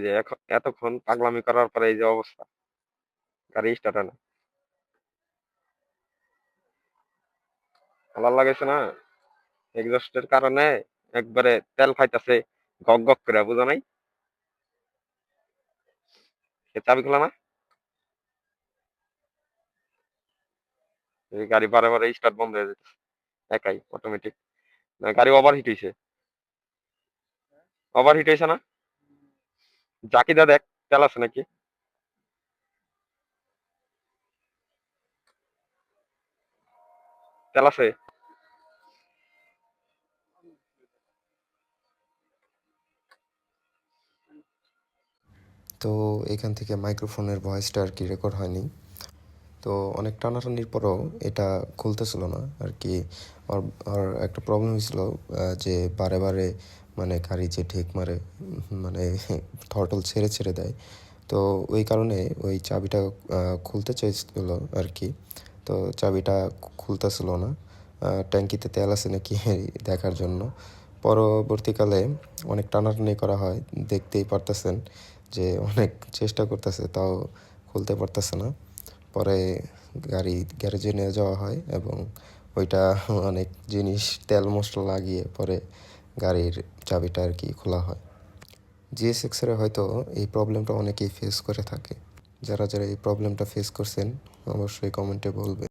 যে এতক্ষণ পাগলামি করার পরে এই যে অবস্থা, গাড়ি স্টার্ট হয় না। ভালো লাগেছে না, এক্সস্টের কারণে একবারে তেল খাইতেছে গক গক করে, বুঝো নাই? সে চাবি খোলা না, এই গাড়ি বারে বারে স্টার্ট বন্ধ হয়ে যেতেছে একাই অটোমেটিক। না, গাড়ি ওভারহিট হয়েছে, ওভারহিট হয়েছে না? জাকিদা দেখ, তেল আছে নাকি। তেল আছে। তো এখান থেকে মাইক্রোফোনের ভয়েসটা আর কি রেকর্ড হয়নি। তো অনেক টানাটানির পরেও এটা খুলতেছিল না আর কি। আর আর একটা প্রবলেম হয়েছিল যে বারে বারে মানে গাড়ি যে ঠেক মারে, মানে থ্রটল ছেড়ে ছেড়ে দেয়। তো ওই কারণে ওই চাবিটা খুলতে চাইছিল আর কি। তো চাবিটা খুলতেছিল না, ট্যাঙ্কিতে তেল আছে নাকি দেখার জন্য। পরবর্তীকালে অনেক টানাটানি করা হয়, দেখতেই পারতেছেন যে অনেক চেষ্টা করতেছে, তাও খুলতে পারতেছে না। পরে গাড়ি গ্যারেজে নিয়ে যাওয়া হয় এবং ওইটা অনেক জিনিস তেল মশলা লাগিয়ে পরে গাড়ির চাবিটা আর কি খোলা হয়। জিএসএক্সের হয়তো এই প্রবলেমটা অনেকেই ফেস করে থাকে। যারা যারা এই প্রবলেমটা ফেস করছেন অবশ্যই কমেন্টে বলবেন।